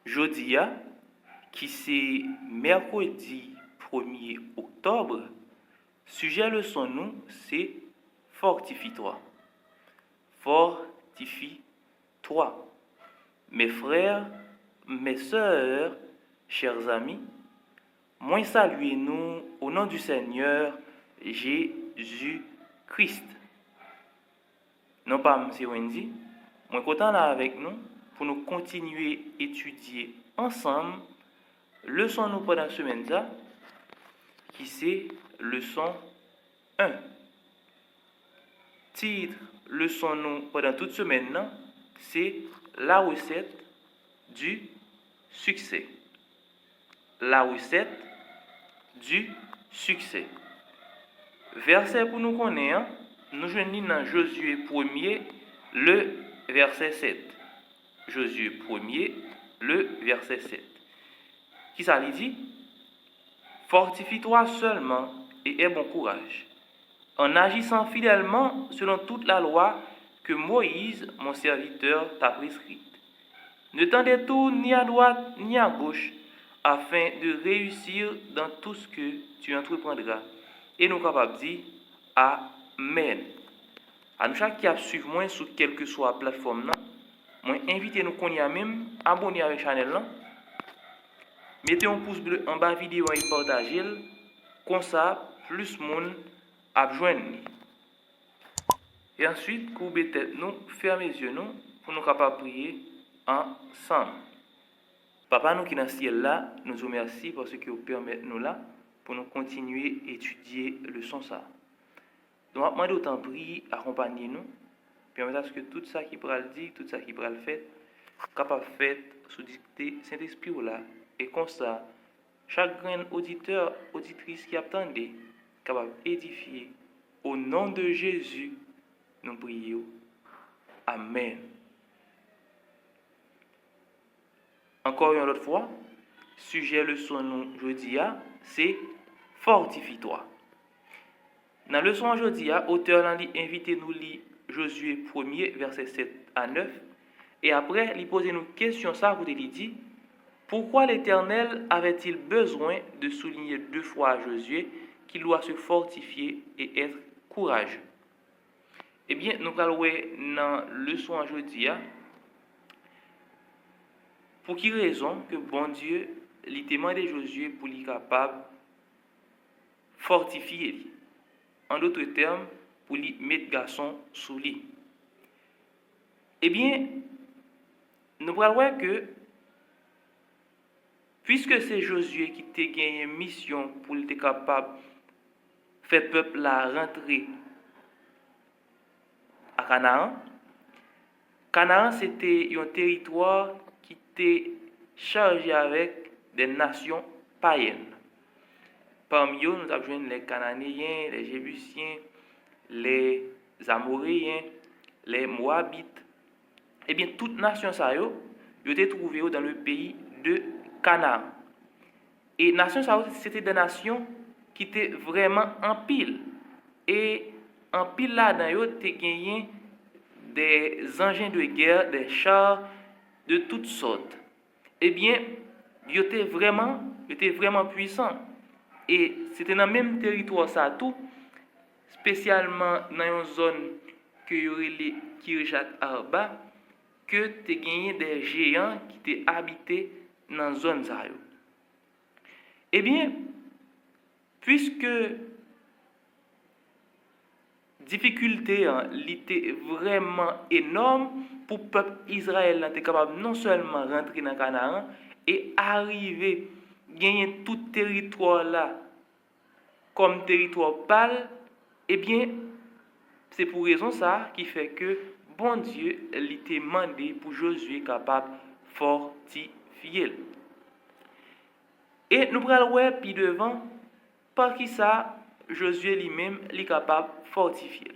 Jodia, qui c'est mercredi 1er octobre, sujet leçon nous, c'est fortifie-toi. Fortifie-toi. Mes frères, mes sœurs, chers amis, moi saluez-nous au nom du Seigneur Jésus-Christ. Non pas M. Wendy, moi content là avec nous pour nous continuer à étudier ensemble leçon nous pendant la semaine là, qui c'est leçon 1. Titre leçon nous pendant toute semaine là, c'est la recette du succès. La recette du succès. Verset pour nous connaître, nous joignons dans Josué 1er, le verset 7. Josué 1er, le verset 7. Qui ça lui dit? Fortifie-toi seulement et aie bon courage, en agissant fidèlement selon toute la loi que Moïse, mon serviteur, t'a prescrite. Ne t'en détourne ni à droite ni à gauche, afin de réussir dans tout ce que tu entreprendras. Et nous capables de dire Amen. À nous chaque qui a suivi moi sur quelle que soit la plateforme là, moi invitez nous qu'on y a même abonner avec channel là. Mettez un pouce bleu en bas vidéo et partagez comme ça plus monde a joindre. Et ensuite, courbez tête nous, fermez les yeux nous pour nous capables prier ensemble. Papa nous qui dans le ciel là, nous vous remercie parce que vous permettez nous là pour nous continuer à étudier le son ça. Donc, je demande autant prier, accompagnez-nous, permettez à ce que tout ça qui pourra le dire, tout ça qui pourra le faire, capable de faire sous dictée Saint-Esprit là. Et comme ça, chaque grand auditeur, auditrice qui attendait, capable d'édifier. Au nom de Jésus, nous prions. Amen. Encore une autre fois, sujet leçon nous jeudi, c'est fortifie-toi. Dans le leçon aujourd'hui, l'auteur l'a invité nous lire Josué 1er, verset 7 à 9. Et après, il pose une question, ça, où il dit, pourquoi l'Éternel avait-il besoin de souligner 2 fois à Josué qu'il doit se fortifier et être courageux? Eh bien, nous allons voir dans le leçon aujourd'hui, pour quelle raison que bon Dieu lui demandé Josué pour lui capable fortifier. En d'autres termes, pour lui mettre garçon sous lui. Eh bien, nous allons voir que puisque c'est Josué qui t'a gagné une mission pour être capable de faire peuple la rentrer à Canaan. Canaan, c'était un territoire qui était chargé avec des nations païennes. Parmi eux, nous avons les Cananéens, les Jébusiens, les Amoréens, les Moabites. Eh bien, toutes nations ça étaient trouvées dans le pays de Canaan. Et nations ça c'était des nations qui étaient vraiment en pile. Et en pile là-dedans, ils ont gagné des engins de guerre, des chars de toutes sortes. Eh bien, ils étaient vraiment puissants. Et c'était dans le même territoire ça tout, spécialement dans une zone que y aurait les Kirjat Arba, que tu as gagné des géants qui étaient habités dans la zone ça. Eh bien, puisque difficulté était vraiment énorme pour le peuple Israël était capable non seulement rentrer dans Canaan et arriver gagner tout territoire là comme territoire pâle, eh bien c'est pour raison ça qui fait que bon Dieu lui a demandé pour Josué capable fortifier. Et nous prenons ouais puis devant par qui ça Josué lui-même est capable de fortifier.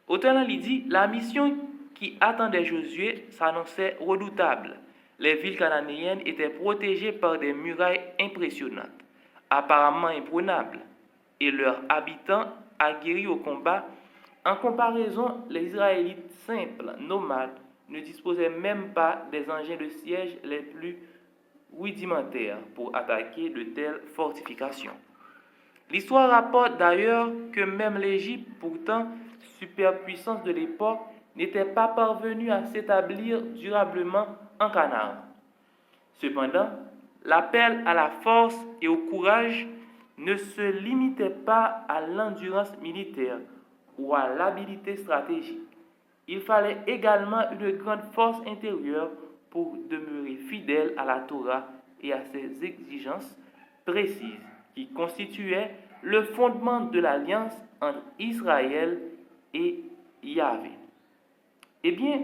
Autant il dit, la mission qui attendait Josué s'annonçait redoutable. Les villes cananéennes étaient protégées par des murailles impressionnantes, apparemment imprenables, et leurs habitants aguerris au combat. En comparaison, les Israélites simples, nomades, ne disposait même pas des engins de siège les plus rudimentaires pour attaquer de telles fortifications. L'histoire rapporte d'ailleurs que même l'Égypte, pourtant superpuissance de l'époque, n'était pas parvenue à s'établir durablement en Canaan. Cependant, l'appel à la force et au courage ne se limitait pas à l'endurance militaire ou à l'habileté stratégique. Il fallait également une grande force intérieure pour demeurer fidèle à la Torah et à ses exigences précises qui constituaient le fondement de l'alliance entre Israël et Yahvé. Eh bien,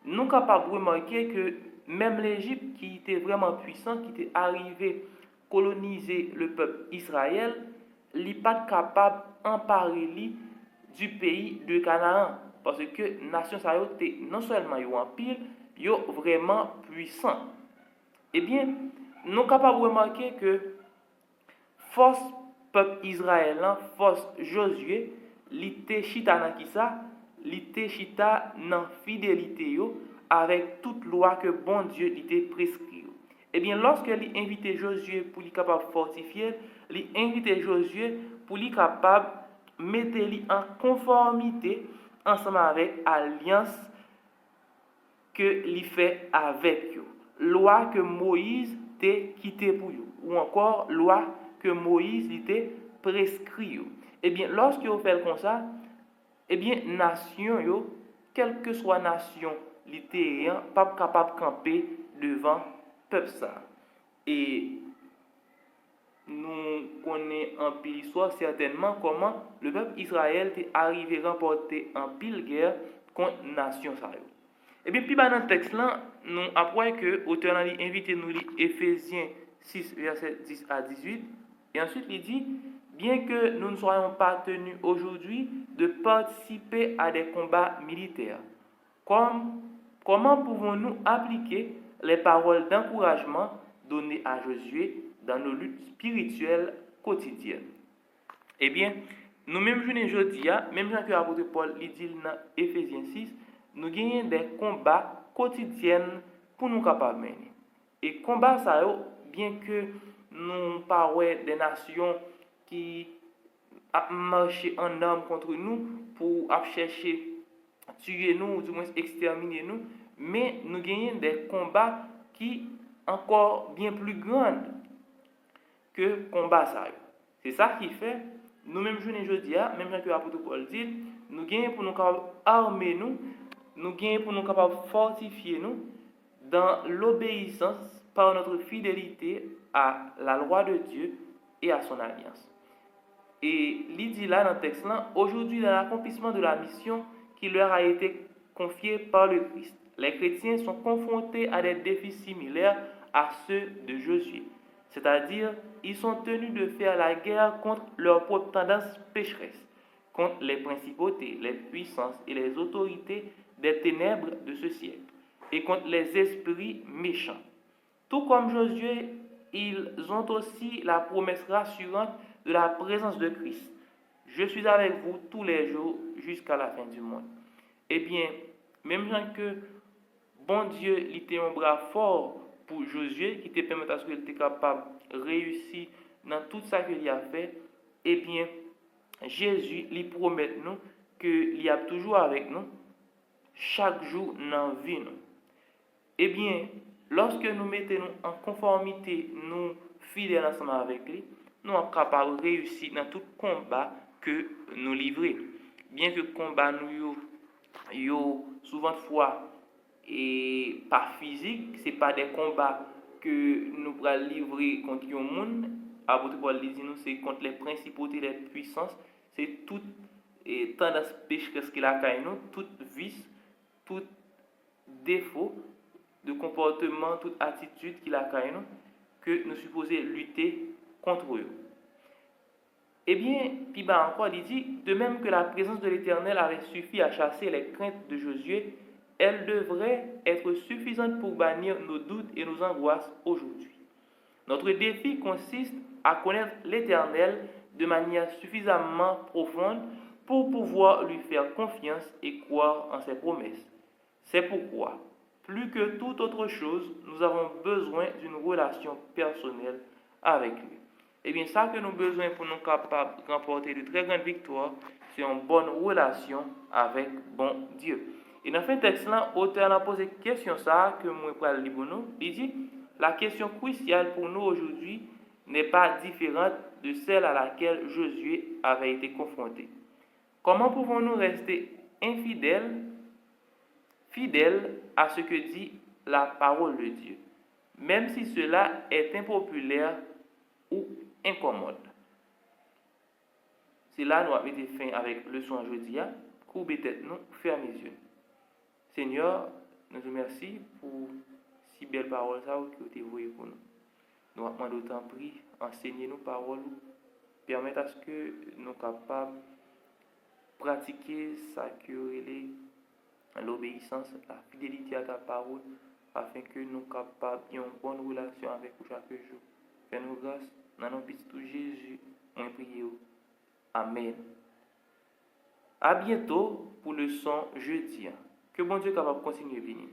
nous sommes capables de remarquer que même l'Égypte, qui était vraiment puissante, qui était arrivée coloniser le peuple Israël, n'est pas capable d'emparer du pays de Canaan. Parce que la nation ça était non seulement en pile, ils sont vraiment puissant. Eh bien, nous sommes capables de remarquer que force peuple israélien, force Josué, l'ité chita dans qui ça, l'ité chita dans fidélité yo, avec toute loi que bon Dieu l'était prescrit. Eh bien, lorsque il invité Josué pour lui capable fortifier, il invité Josué pour lui capable mettre lui en conformité ensemble avec l'alliance que il fait avec eux. Loi que Moïse t'a quitté pour eux, ou encore loi que Moïse était prescrit. Eh bien, lorsque vous faites comme ça, eh bien, nation yo, quelle que soit nation, l'était pas capable de camper devant peuple ça. Et nous connaissons en pile histoire certainement comment le peuple Israël est arrivé à remporter en pile guerre contre nation ça. Et bien, puis dans le texte là, nous apprenons que l'auteur a invité nous lire Éphésiens 6, verset 10 à 18. Et ensuite, il dit, bien que nous ne soyons pas tenus aujourd'hui de participer à des combats militaires, comment pouvons-nous appliquer les paroles d'encouragement données à Josué dans nos luttes spirituelles quotidiennes? Eh bien, nous-mêmes, aujourd'hui, même que l'apôtre Paul dit dans Éphésiens 6, nous gagnons des combats quotidiens pour nous capables de mener. Et combats, ça, bien que nous parlons des nations qui marchent en armes contre nous pour chercher tuer nous ou du moins exterminer nous, mais nous gagnons des combats qui encore bien plus grands que combat ça. C'est ça qui fait nous-mêmes aujourd'hui, même que l'apôtre Paul dit, nous gagnons pour nous armer nous gagnons pour nous capables fortifier nous dans l'obéissance par notre fidélité à la loi de Dieu et à son alliance. Et il dit là dans le texte là, aujourd'hui dans l'accomplissement de la mission qui leur a été confiée par le Christ, les chrétiens sont confrontés à des défis similaires à ceux de Josué. C'est-à-dire, ils sont tenus de faire la guerre contre leur propre tendance pécheresse, contre les principautés, les puissances et les autorités des ténèbres de ce siècle, et contre les esprits méchants. Tout comme Josué, ils ont aussi la promesse rassurante de la présence de Christ. Je suis avec vous tous les jours jusqu'à la fin du monde. Eh bien, même que bon Dieu il était un bras fort pour Josué, qui te permet à ce qu'il était capable de réussir dans tout ça qu'il a fait, eh bien, Jésus lui promet nous qu'il est toujours avec nous, chaque jour dans la vie. Eh bien, lorsque nous mettons en conformité, nous fidèles ensemble avec lui, nous sommes capables de réussir dans tout combat que nous livrons. Bien que le combat nous souvent de fois et pas physique, c'est pas des combats que nous pourrons livrer contre le monde. Apôtre Paul dit nous c'est contre les principautés, les puissances, c'est toute tendance pécheresse qu'il a caillé nous, toute vice, tout défaut de comportement, toute attitude qu'il a caillé nous, que nous supposons lutter contre eux. Eh bien, puis encore, il dit, de même que la présence de l'Éternel avait suffi à chasser les craintes de Josué, elle devrait être suffisante pour bannir nos doutes et nos angoisses aujourd'hui. Notre défi consiste à connaître l'Éternel de manière suffisamment profonde pour pouvoir lui faire confiance et croire en ses promesses. C'est pourquoi, plus que toute autre chose, nous avons besoin d'une relation personnelle avec lui. Eh bien, ça que nous avons besoin pour nous capables de remporter de très grandes victoires, c'est une bonne relation avec bon Dieu. Et dans ce texte-là, l'auteur a posé une question ça que moi je lire pour nous. Il dit, la question cruciale pour nous aujourd'hui n'est pas différente de celle à laquelle Josué avait été confronté. Comment pouvons-nous rester fidèles à ce que dit la parole de Dieu, même si cela est impopulaire ou incommode? C'est là nous avons été fin avec le son jeudi. Courbez tête nous, fermez les yeux. Seigneur, nous te remercions pour si belle parole ça que tu as envoyée pour nous. Nous demandons autant prix, enseignez nos paroles, permettez à ce que nous soyons capables de pratiquer ça que l'obéissance, la fidélité à ta parole, afin que nous soyons capables d'avoir une bonne relation avec vous chaque jour. Fais-nous grâce, dans nos petits tout Jésus, on prie. Amen. À bientôt pour le son jeudi. Que bon Dieu capable de continuer à venir.